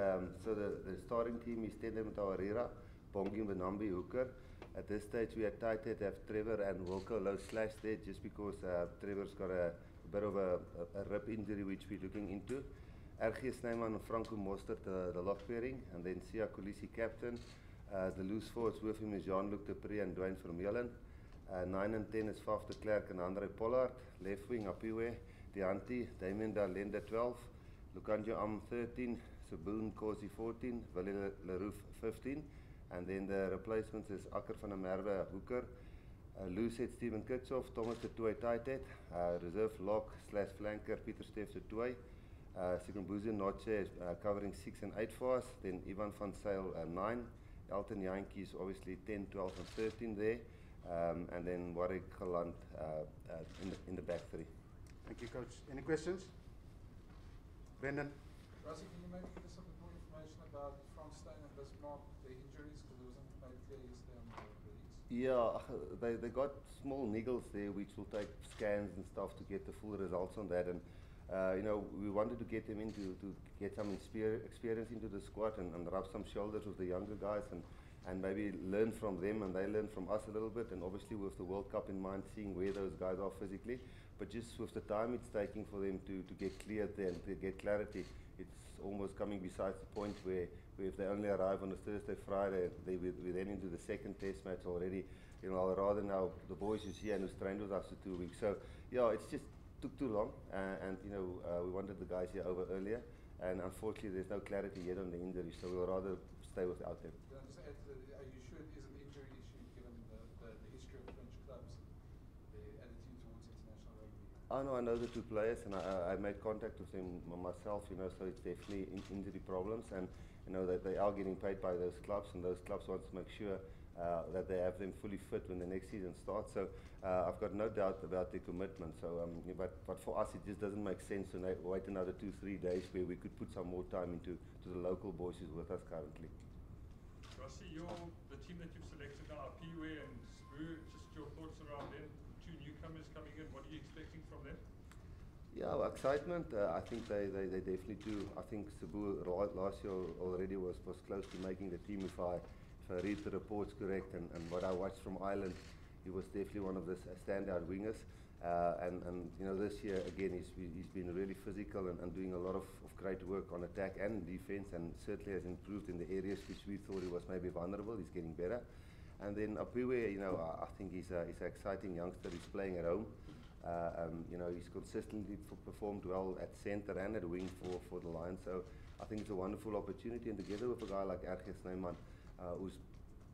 So the starting team is Tendem Tawarira, Bongi Benambi hooker. At this stage we are tight head have Trevor and Wilco Low slash there just because Trevor's got a bit of a rib injury which we're looking into. RG Snyman and Franco Mostert, the lock pairing, and then Sia Kolisi captain. The loose forwards with him is Jean-Luc Dupree and Dwayne Vermeulen. 9 and 10 is Faf de Klerk and Andre Pollard. Left wing Apiwe, Deanti, Damien Dalenda 12, Lukanjo Am 13, Saboon Kosi 14, Willie Leroux 15. And then the replacements is Akker van der Merwe, hooker. Loose head Steven Kitshoff, Thomas de Toy tight head. Reserve lock slash flanker Pieter Steef de Toy. Sikumbuzi Noche covering 6 and 8 for us. Then Ivan van Sail 9. Elton Yankees obviously 10, 12 and 13 there. And then Warwick Galant in the back three. Thank you, Coach. Any questions? Brendan? Rassie, can you maybe give us a bit more information about Frans Steyn and Bismarck, their injuries, because it wasn't made clear yesterday on the release? Yeah, they got small niggles there which will take scans and stuff to get the full results on that. And you know, we wanted to get them in to get some experience into the squad and rub some shoulders with the younger guys and maybe learn from them and they learn from us a little bit, and obviously with the World Cup in mind, seeing where those guys are physically. But just with the time it's taking for them to get cleared there and to get clarity, it's almost coming besides the point where if they only arrive on a Thursday, Friday, we're then into the second test match already. You know, I'd rather now the boys who's here and who's trained with us for 2 weeks. So yeah, it's just took too long, and you know, we wanted the guys here over earlier, and unfortunately there's no clarity yet on the injury, so we'll rather stay without them. Can I just add, are you sure it is an injury issue given the history of French clubs, their attitude towards international rugby? I know the two players, and I made contact with them myself, you know, so it's definitely injury problems, and you know that they are getting paid by those clubs, and those clubs want to make sure that they have them fully fit when the next season starts. So I've got no doubt about their commitment. So, but for us, it just doesn't make sense to wait another 2-3 days where we could put some more time into the local boys who's with us currently. Rassie, the team that you've selected now, Piwe and Spur, just your thoughts around them, 2 newcomers coming in, what are you expecting from them? Yeah, well, excitement. I think they definitely do. I think Sabu last year already was close to making the team if I read the reports correct, and what I watched from Ireland, he was definitely one of the standout wingers. And you know, this year again he's been really physical and doing a lot of great work on attack and defense, and certainly has improved in the areas which we thought he was maybe vulnerable. He's getting better. And then Apiwe, you know, I think he's an exciting youngster. He's playing at home. You know, he's consistently performed well at centre and at wing for the Lions. So I think it's a wonderful opportunity, and together with a guy like RG Snyman, who's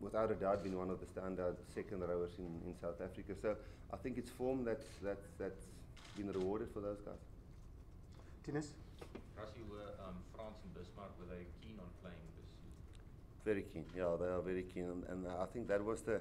without a doubt been one of the standout second rowers in South Africa. So I think it's form that's been rewarded for those guys. Tinus? Rassie, were France and Bismarck, were they keen on playing this season? Very keen, yeah, they are very keen, and I think that was the,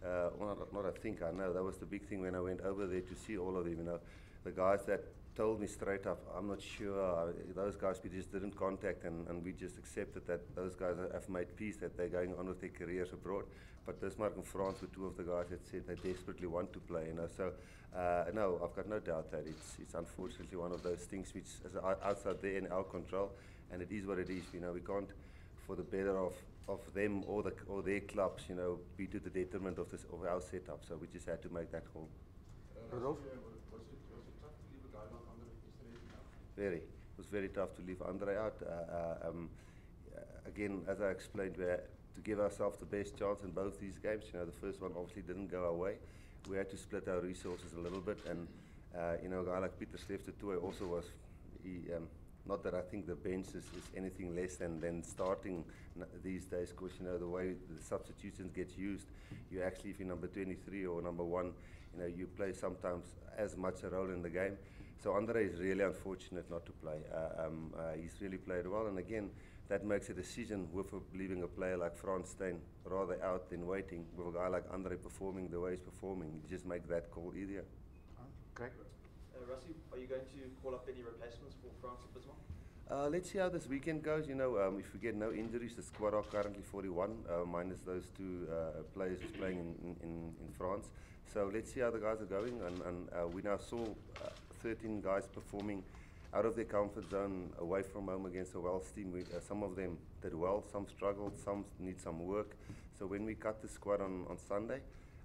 not I think, I know, that was the big thing when I went over there to see all of them, you know, the guys that told me straight up, I'm not sure, those guys we just didn't contact, and we just accepted that those guys have made peace, that they're going on with their careers abroad. But Bismarck and France were 2 of the guys that said they desperately want to play, you know. So no, I've got no doubt that it's unfortunately one of those things which is outside there in our control, and it is what it is. You know, we can't, for the better of them or their clubs, you know, be to the detriment of our setup. So we just had to make that call. Rudolf? Very. It was very tough to leave Andre out. Again, as I explained, we had to give ourselves the best chance in both these games. You know, the first one obviously didn't go our way. We had to split our resources a little bit, and you know, a guy like Pieter Steef de Toy also was. Not that I think the bench is anything less than starting these days, because you know the way the substitutions get used, you actually, if you're number 23 or number 1, you know, you play sometimes as much a role in the game. So Andre is really unfortunate not to play. He's really played well, and again, that makes a decision with leaving a player like Frans Steyn rather out than waiting. With a guy like Andre performing the way he's performing, you just make that call easier. Great. Rassie, are you going to call up any replacements for France and Bismarck? Let's see how this weekend goes. You know, if we get no injuries, the squad are currently 41, minus those 2 players who's playing in France. So let's see how the guys are going, and we now saw 13 guys performing out of their comfort zone, away from home against a Welsh team. Some of them did well, some struggled, some need some work. So when we cut the squad on Sunday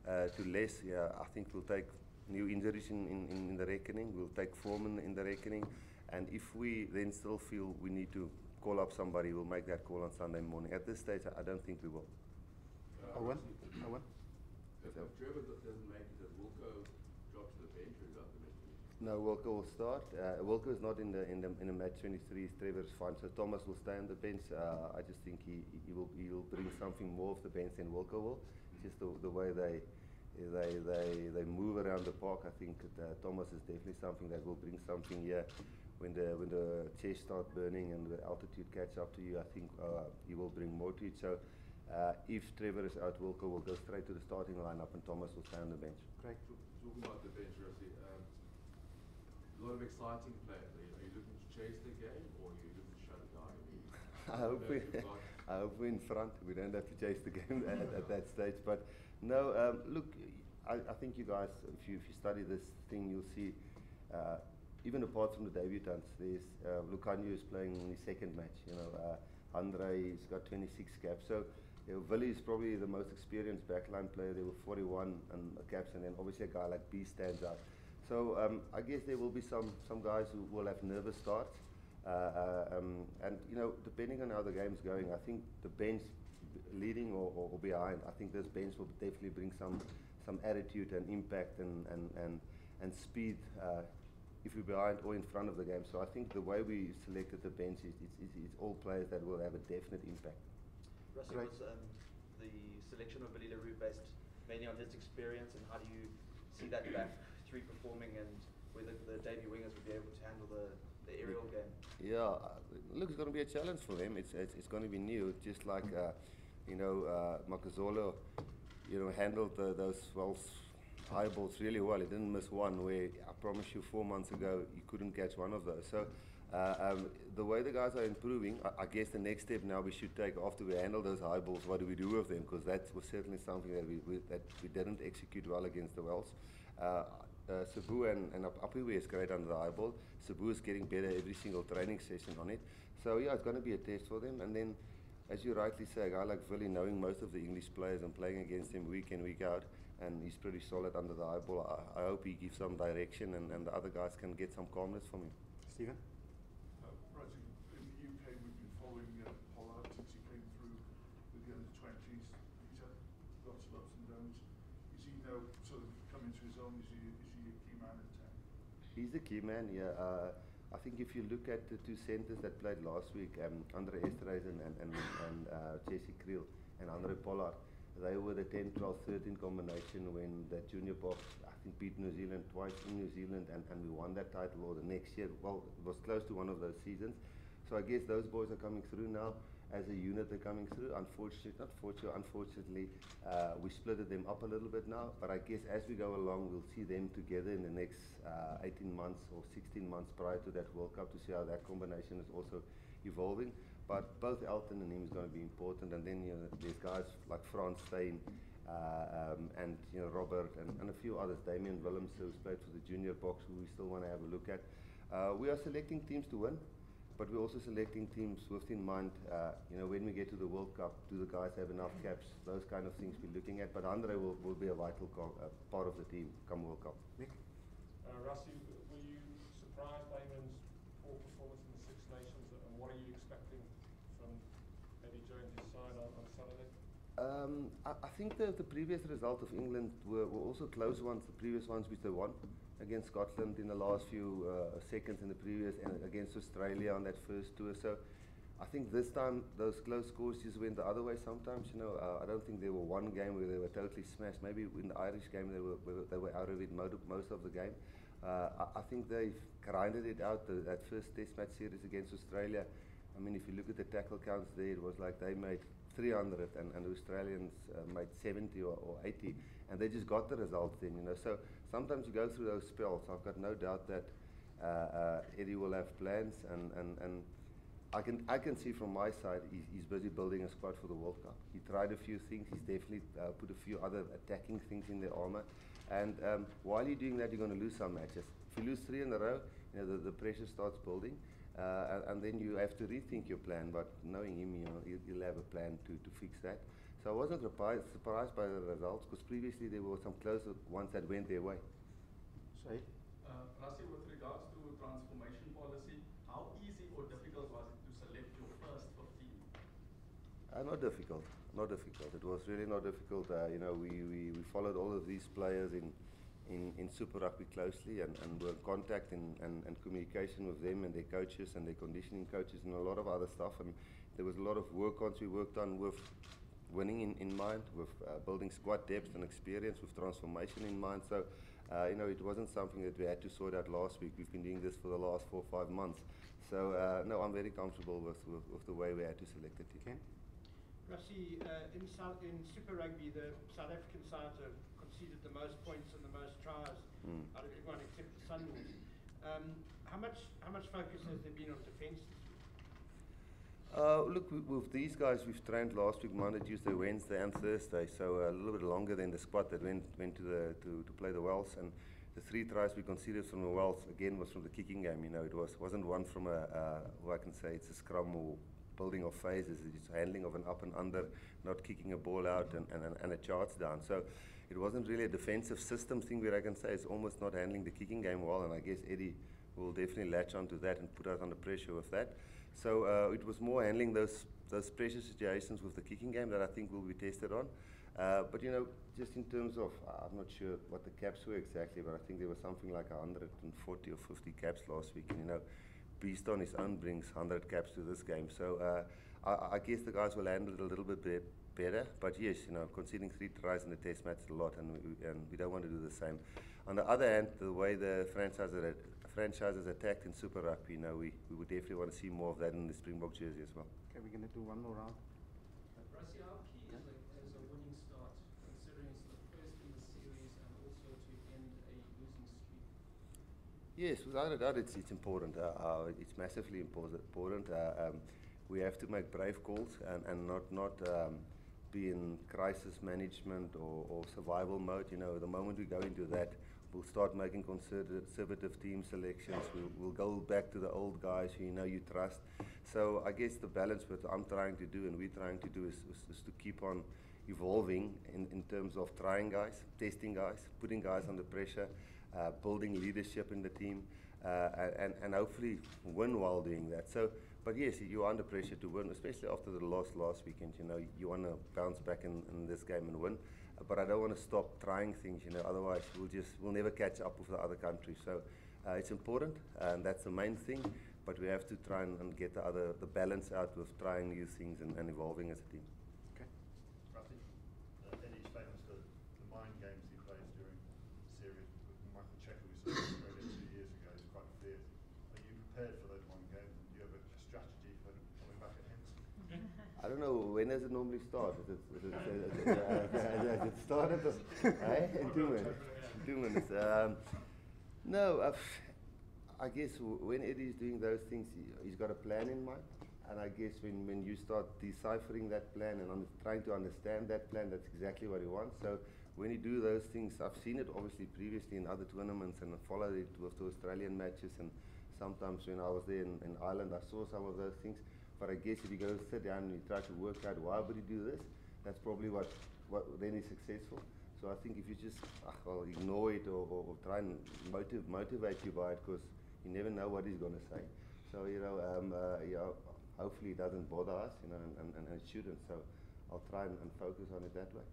to less, I think we'll take new injuries in the reckoning. We'll take form in the reckoning. And if we then still feel we need to call up somebody, we'll make that call on Sunday morning. At this stage, I don't think we will. Owen? If Trevor doesn't make it, does Wilco drop to the bench or is that the match? No, Wilco will start. Wilco is not in the match 23. Trevor's fine, so Thomas will stay on the bench. I just think he will bring something more off the bench than Wilco will. Just the way they move around the park. I think Thomas is definitely something that will bring something here. When the chest start burning and the altitude catch up to you, I think he will bring more to it. So if Trevor is out, Wilco will go straight to the starting lineup and Thomas will stay on the bench. Great. Talking about the bench, Rassie, a lot of exciting players. Are you looking to chase the game or are you looking to shut it down? I hope we're in front. We don't have to chase the game at that stage. But no, look, I think you guys, if you study this thing, you'll see. Even apart from the debutants, there's Lucanio is playing in his second match. Andre's got 26 caps. So Willie is probably the most experienced backline player. There were 41 caps, and then obviously a guy like B stands out. So I guess there will be some guys who will have nervous starts. And depending on how the game's going, I think the bench leading or behind, I think this bench will definitely bring some attitude and impact and speed. If we're behind or in front of the game. So I think the way we selected the bench is it's all players that will have a definite impact. Rassie, was the selection of Billy Leroux based mainly on his experience, and how do you see that back three performing, and whether the debut wingers would be able to handle the aerial game? Yeah, look, it's going to be a challenge for them. It's going to be new, just like Makazolo, handled those high balls really well. He didn't miss one where I promise you 4 months ago you couldn't catch one of those. So the way the guys are improving, I guess the next step now we should take after we handle those high balls, what do we do with them? Because that was certainly something that we didn't execute well against the Welsh. Sabu and Apiwe is great under the high ball. Sabu is getting better every single training session on it. So yeah, it's going to be a test for them. And then, as you rightly say, a guy like Willie, knowing most of the English players and playing against him week in, week out, and he's pretty solid under the high ball. I hope he gives some direction and the other guys can get some calmness from him. Stephen? Rassie, in the UK we've been following Pollard since he came through with the under-20s. He's had lots of ups and downs. Is he now sort of coming to his own? Is he a key man in town? He's the key man, yeah. I think if you look at the two centres that played last week, Andre Esterhuizen and Jesse Creel and Andre Pollard, they were the 10, 12, 13 combination when the junior box, I think, beat New Zealand twice in New Zealand and we won that title or the next year. Well, it was close to one of those seasons. So I guess those boys are coming through now. As a unit, they're coming through. Unfortunately, we splitted them up a little bit now. But I guess as we go along, we'll see them together in the next 18 months or 16 months prior to that World Cup to see how that combination is also evolving. But both Elton and him is going to be important. And then there's guys like Frans Steyn and Robert and a few others. Damien Willems, who's played for the junior box, who we still want to have a look at. We are selecting teams to win. But we're also selecting teams with in mind, when we get to the World Cup, do the guys have enough caps? Those kind of things we're looking at. But Andre will be a vital part of the team come World Cup. Nick? Rassie, were you surprised by England's poor performance in the Six Nations, and what are you expecting from Eddie Jones' side on Saturday? I think the previous result of England were also close ones, the previous ones which they won against Scotland in the last few seconds in the previous, and against Australia on that first tour. So I think this time those close scores just went the other way sometimes. I don't think there were one game where they were totally smashed. Maybe in the Irish game they were out of it most of the game. I think they've grinded it out, that first test match series against Australia. I mean, if you look at the tackle counts there, it was like they made 300 and the Australians made 70 or 80, and they just got the results then, So sometimes you go through those spells. I've got no doubt that Eddie will have plans, and I can see from my side he's busy building a squad for the World Cup. He tried a few things. He's definitely put a few other attacking things in their armour. And while you're doing that, you're going to lose some matches. If you lose 3 in a row, the pressure starts building. And then you have to rethink your plan, but knowing him, he'll have a plan to fix that. So I wasn't surprised by the results, because previously there were some closer ones that went their way. Said? Rassie, with regards to transformation policy, how easy or difficult was it to select your first 15? Not difficult, not difficult. It was really not difficult. We followed all of these players in Super Rugby closely, and were in contact and communication with them and their coaches and their conditioning coaches and a lot of other stuff. And there was a lot of we worked on with winning in mind, with building squad depth and experience, with transformation in mind. So, it wasn't something that we had to sort out last week. We've been doing this for the last 4 or 5 months. So, no, I'm very comfortable with the way we had to select the team. Okay. Rassie, in Super Rugby, the South African sides have conceded the most points and the most tries out of everyone except the Sunwolves. How much focus has there been on defence this week? Look, with these guys, we've trained last week, Monday, Tuesday, Wednesday, and Thursday. So a little bit longer than the squad that went to play the Welsh. And the 3 tries we conceded from the Welsh again was from the kicking game. It wasn't one from I can say it's a scrum or building of phases. It's handling of an up and under, not kicking a ball out and a charge down. So it wasn't really a defensive system thing where I can say it's almost not handling the kicking game well. And I guess Eddie will definitely latch onto that and put us under pressure with that. So it was more handling those pressure situations with the kicking game that I think will be tested on. But just in terms of, I'm not sure what the caps were exactly, but I think there was something like 140 or 50 caps last week. And Beast on his own brings 100 caps to this game. So I guess the guys will handle it a little bit better. But yes, conceding 3 tries in the test match is a lot, and we don't want to do the same. On the other hand, the way the franchises attacked in Super Rugby, we would definitely want to see more of that in the Springbok jersey as well. Okay, we're going to do one more round. Rassie, how key is a winning start, considering it's the first in the series and also to end a losing streak? Yes, without a doubt, it's important. It's massively important. We have to make brave calls and not be in crisis management or survival mode. The moment we go into that, we'll start making conservative team selections. We'll go back to the old guys who you trust. So I guess the balance that I'm trying to do and we're trying to do is to keep on evolving in terms of trying guys, testing guys, putting guys under pressure, building leadership in the team, and hopefully win while doing that. So, but yes, you're under pressure to win, especially after the loss last weekend. You want to bounce back in this game and win. But I don't want to stop trying things, otherwise we'll never catch up with the other countries. So it's important, and that's the main thing, but we have to try and get the balance out with trying new things and evolving as a team. Okay. Rassie, Eddie's famous for the mind games he plays during the series. Michael Checker, we saw in Australia 2 years ago, is quite fierce. Are you prepared for those mind games, and do you have a strategy for coming back at him? I don't know, when does it normally start? Is it started in 2 minutes? 2 minutes. No, I guess when Eddie's doing those things, he's got a plan in mind. And I guess when you start deciphering that plan and trying to understand that plan, that's exactly what he wants. So when you do those things, I've seen it obviously previously in other tournaments and I followed it with the Australian matches, and sometimes when I was there in Ireland, I saw some of those things. But I guess if you go sit down and you try to work out why would he do this, that's probably what then is successful. So I think if you just ignore it or try and motivate you by it, because you never know what he's going to say. So hopefully it doesn't bother us, and it shouldn't. So I'll try and focus on it that way.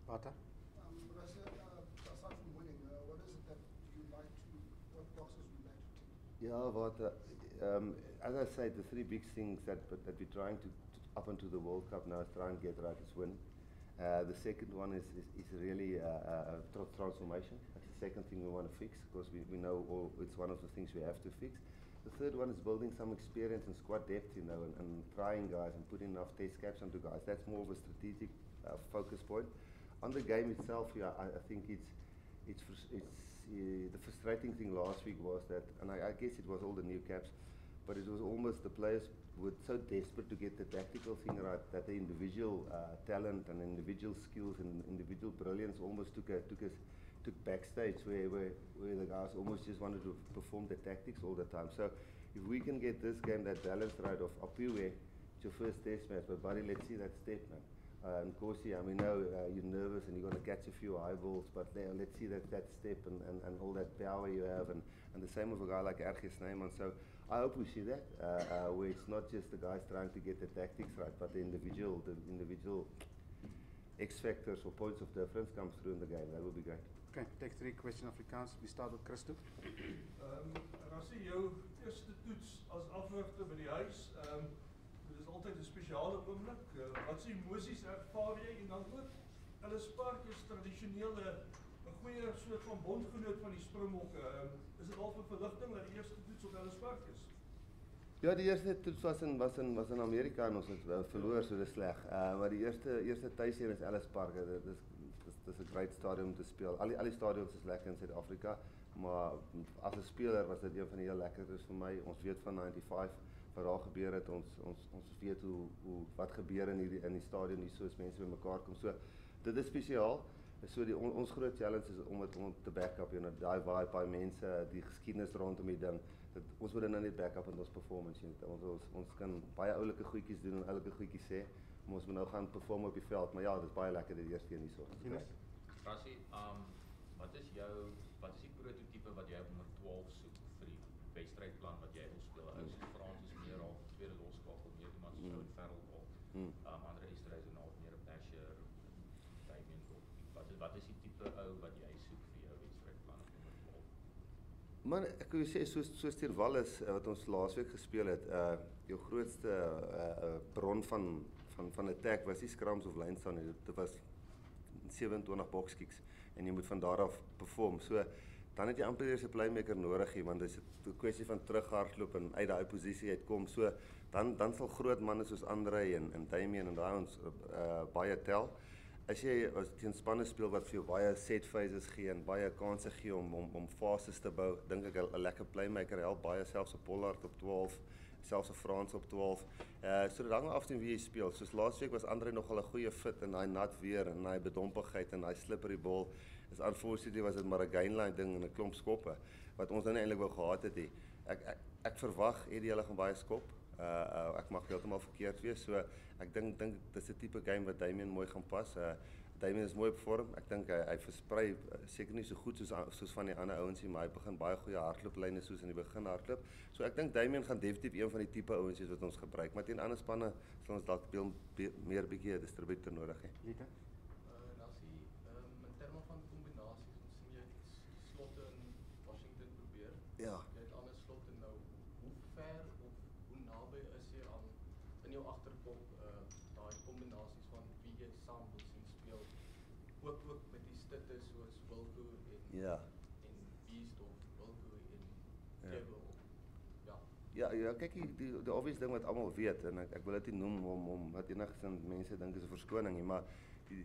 Bata? Rassie, aside from winning, what is it that you like to, what boxes would you like to tick? Yeah, Bata. As I say, the 3 big things that we're trying to up until the World Cup now is try and get right is win. The second one is really transformation. That's the second thing we want to fix, because we know it's one of the things we have to fix. The third one is building some experience and squad depth, and trying guys and putting enough test caps onto guys. That's more of a strategic focus point. On the game itself, I think it's the frustrating thing last week was that, and I guess it was all the new caps, but it was almost the players were so desperate to get the tactical thing right that the individual talent and individual skills and individual brilliance almost took took backstage where the guys almost just wanted to perform the tactics all the time. So if we can get this game, that balance right of Apiwe, it's your first test match, but buddy, let's see that step, man. And Corsi, I mean, know you're nervous and you're going to catch a few eyeballs, but let's see that step and all that power you have, and the same with a guy like Rassie Erasmus. So I hope we see that, where it's not just the guys trying to get the tactics right, but the individual X factors or points of difference comes through in the game. That would be great. Okay, take 3 questions Afrikaans. We start with Christo. Rassie, jou eerste toets as afrigter by die huis, dit is altyd 'n spesiale oomblik. Wat se emosies ervaar jy? En dan ook, Ellis Park is tradisioneel 'n goeie soort van bondgenoot van die Springbokke. Is dit al 'n verligting dat die eerste toets op Ellis Park is? Ja, die eerste toets was in Amerika en ons het verloor, so dis sleg. Maar die eerste tuisseer is Ellis Park. Dis 'n great stadium om te speel. Al die stadions is lekker in Suid-Afrika, maar as 'n speler was dit een van die heel lekkerste vir my. Ons weet van 95 wat daar gebeur het. Ons weet wat gebeur in die stadion hier, so as mense bymekaar kom. So dit is spesiaal. So ons groot challenge is om te back up, daai vibe by mense, die geskiedenis rondom die ding. Ons moet dit nou net back up in ons performance. Ons kan baie oulike goedjies doen en oulike goedjies sê, maar ons moet nou gaan perform op die veld. Maar ja, dit is baie lekker die eerste keer hierso. Rassie, wat is die prototype wat jy op nommer 12 soek vir die wedstrydplan wat jy wil speel? Ou se Frans is meer al tweede losskakel, meer iemand soos Oud Ferrel of ander Easterhuis en al meer op Dasher, Damien of wat is die tipe ou wat jy soek vir jou wedstrydplan op nommer 12? Man, ek wil sê soos teen Wallis wat ons laasweek gespeel het, jou grootste bron van attack was nie scrums of line staan nie. Dit was 27 box kicks en jy moet van daar af perform. So dan het jy amper eers 'n playmaker nodig hier, want dit is 'n kwessie van terughardloop en uit daai posisie uitkom. So dan sal groot manne soos Andre en Damien en daai ons baie tel. As jy teen spanne speel wat vir jou baie set phases gee en baie kansse gee om fases te bou, dink ek 'n lekker playmaker help baie, selfs 'n Pollard op 12, selfs 'n Frans op 12. So dit hang af teen wie jy speel. Soos laasweek was Andre nogal 'n goeie fit in daai nat weer en daai bedompigheid en daai slippery ball. Is unfortunately was dit maar 'n gainline ding en 'n klomp skoppe wat ons nou eintlik wou gehad het nie. Ek verwag Eddie hulle gaan baie skop. Ek mag heeltemal verkeerd wees, so ek dink dis 'n tipe game wat Damien mooi gaan pas. Damien is mooi op vorm. Ek dink hy versprei seker nie so goed soos van die ander ouens nie, maar hy begin baie goeie hardlooplyne soos in die begin hardloop. So ek dink Damien gaan definitief een van die tipe ouens wees wat ons gebruik, maar teen ander spanne sal ons dalk meer bietjie 'n distributor nodig hê. Rassie, in terme van kombinasies, ons sien jy slotte in Washington probeer. Ja. Jy het ander slotte nou. Hoe ver of hoe naby is jy aan in jou agterkop daai kombinasies van wie jy saam wil sien speel? Ook met die stitte soos Wilco en Beast of Wilco en Trevor. Ja, kyk die obvious ding wat almal weet en ek wil dit nie noem om wat enigsins mense dink is 'n verskoning nie, maar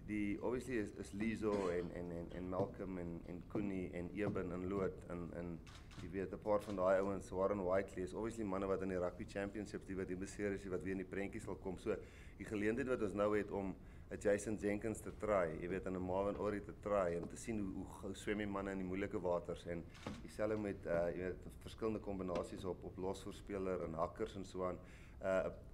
die obviously is Lizo en Malcolm en Koenie en Eben en Loot en jy weet 'n paar van daai ouens, Warren Whiteley is obviously manne wat in die rugby championships die wat die beseries wat weer in die prentjies sal kom. So die geleentheid wat ons nou het om 'n Jason Jenkins te try, jy weet, en 'n Marvin Orie te try en te sien hoe swem die manne in die moeilike waters en dieselfde met jy weet verskillende kombinasies op losvoorspeler en hakkers en so aan.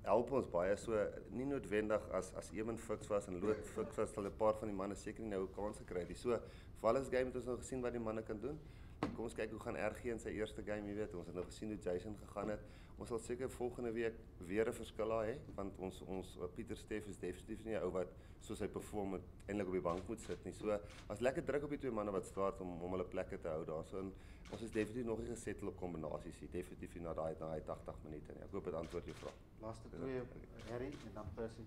Help ons baie, so nie noodwendig as Eben fiks was en Loot fiks was, sal 'n paar van die manne seker nie nou 'n kans gekry het nie. So Wallis game het ons nou gesien wat die manne kan doen. Kom ons kyk hoe gaan RG in sy eerste game, jy weet, ons het nou gesien hoe Jason gegaan het. Ons sal seker volgende week weer 'n verskil hê, want ons Pieter Steff is definitief nie 'n ou wat soos hy perform het eintlik op die bank moet sit nie. So as lekker druk op die twee manne wat start om hulle plekke te hou daarso. En ons is definitief nog nie gesettel op kombinasies nie, definitief na daai 80 minute nie. Ek hoop dit antwoord jou vraag. Laaste twee, Harry en dan Percy.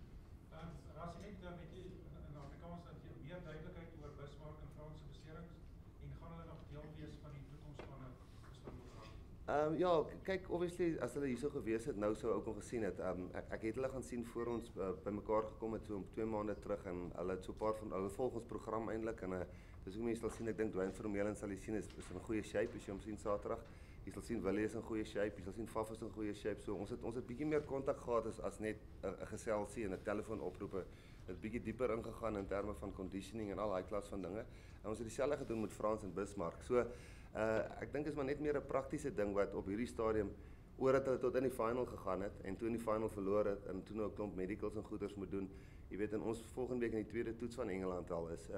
Rassie, net met die in Afrikaans dat jy meer duidelikheid oor Bismarck en Frans se beserings en gaan hulle nog deel wees van die toekomspanne Springbok? Ja, kyk, obviously as hulle hierso gewees het, nou sou ook al gesien het. Ek het hulle gaan sien voor ons bymekaar gekom het so om 2 maande terug en hulle het so 'n paar van hulle volg ons program eintlik en dis hoe mense sal sien. Ek dink Dwayne Vermeulen sal jy sien is in 'n goeie shape as jy hom sien Saterdag. Jy sal sien Willie is in goeie shape, jy sal sien Faf is in goeie shape. So ons het bietjie meer kontak gehad as net 'n geselsie en 'n telefoonoproepe. Het bietjie dieper ingegaan in terme van conditioning en al daai klas van dinge. En ons het dieselfde gedoen met Frans en Bismarck. So ek dink is maar net meer 'n praktiese ding wat op hierdie stadium oordat hulle tot in die final gegaan het en toe in die final verloor het en toe nou 'n klomp medicals en goeders moet doen. Jy weet in ons volgende week in die tweede toets van Engeland al is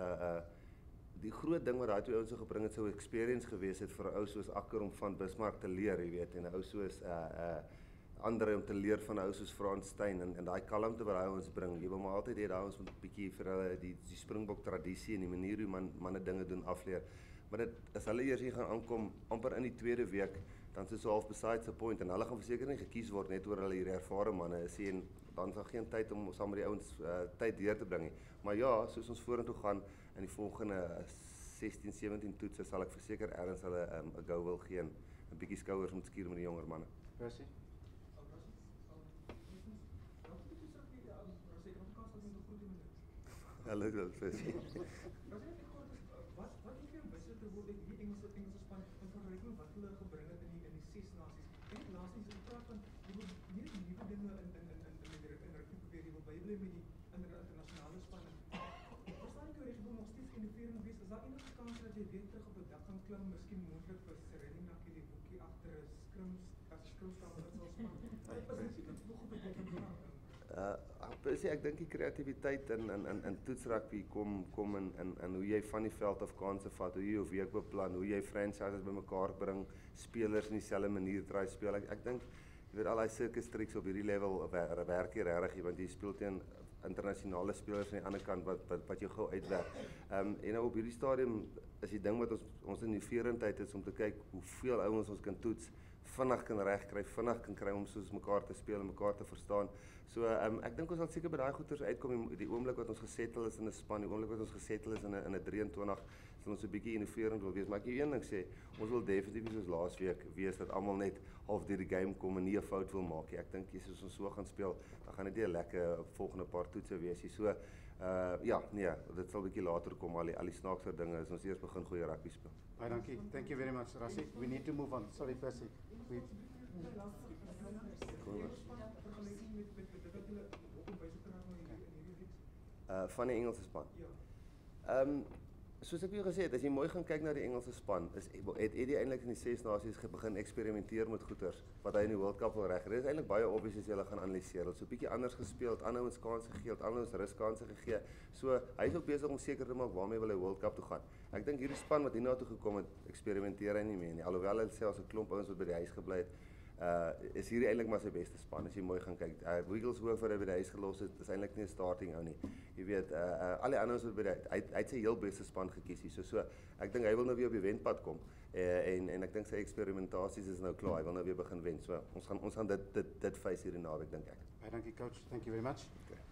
die groot ding wat daai twee ouens so gebring het sou experience gewees het vir 'n ou soos Akker om van Bismarck te leer, jy weet, en 'n ou soos Andre om te leer van 'n ou soos Frans Steyn en daai kalmte wat hy ons bring. Jy wil maar altyd hê daai ons moet 'n bietjie vir hulle die Springbok tradisie en die manier hoe manne dinge doen afleer. Maar dit as hulle eers hier gaan aankom amper in die tweede week, dan is so half besides the point en hulle gaan verseker nie gekies word net oor hulle hier ervare manne is en dan is daar geen tyd om saam met die ouens tyd deur te bring nie. Maar ja, soos ons vorentoe gaan in die volgende 16, 17 toetse sal ek verseker ergens hulle 'n go wil gee en 'n bietjie skouers moet skuur met die jonger manne. Rassie? Hallo, Rassie. Wat het jy besluit te word die Engelse span in vergelyking wat hulle gebring het in die 6 nasies? En die laaste is 'n praat van jy wil meer nuwe dinge in rugby probeer, jy wil bybly met die internasionale spanne. Verstaan ek jou reg, jy wil nog steeds innoverend wees? Is daar enige kans dat jy weer terug op 'n dak kan klim, miskien moontlik vir Serenie na die boekie agter 'n skrimstaan wat sal span? Is dit seker nog op 'n dak kan klim? Ek dink die kreatiwiteit in toetsrugby kom in hoe jy van die veld af kansse vat, hoe jy jou week beplan, hoe jy franchises bymekaar bring, spelers in dieselfde manier try speel. Ek dink jy weet al daai circus tricks op hierdie level werk hier regtig, want jy speel teen internasionale spelers aan die ander kant wat jou gou uitwerk. En nou op hierdie stadium is die ding wat ons innoverendheid is om te kyk hoeveel ouens ons kan toets, vinnig kan regkry, vinnig kan kry om soos mekaar te speel en mekaar te verstaan. So ek dink ons sal seker by daai goeters uitkom die oomblik wat ons gesettel is in 'n span, die oomblik wat ons gesettel is in 'n 23, sal ons 'n bietjie innoverend wil wees. Maar ek wil een ding sê, ons wil definitief soos laasweek wees dat almal net half deur die game kom en nie 'n fout wil maak nie. Ek dink as ons so gaan speel, dan gaan dit 'n lekker volgende paar toetse wees nie. So ja, nee, dit sal 'n bietjie later kom al die snaakse dinge as ons eers begin goeie rugby speel. Baie dankie. Thank you very much, Rassie. We need to move on. Sorry, Percy. Van die Engelse span. Soos ek vir jou gesê het, as jy mooi gaan kyk na die Engelse span, het Eddie eintlik in die 6 nasies begin eksperimenteer met goeters wat hy in die World Cup wil regkry. Dit is eintlik baie obvious as jy hulle gaan analiseer. Hulle het so 'n bietjie anders gespeel, ander ouens kansse gegee, ander ouens ruskansse gegee. So hy is ook besig om seker te maak waarmee wil hy World Cup toe gaan. Ek dink hierdie span wat hiernatoe gekom het, eksperimenteer hy nie meer nie. Alhoewel hy selfs 'n klomp ouens wat by die huis gebly het, is hierdie eintlik maar sy beste span as jy mooi gaan kyk. Wigglesworth wat hy by die huis gelos het, is eintlik nie 'n starting ou nie. Jy weet, al die ander ouens wat by die hy het sy heel beste span gekies hier. So ek dink hy wil nou weer op die wenpad kom. En ek dink sy eksperimentasies is nou klaar. Hy wil nou weer begin wen. So ons gaan dit face hierdie naweek dink ek. Baie dankie coach. Thank you very much. Okay.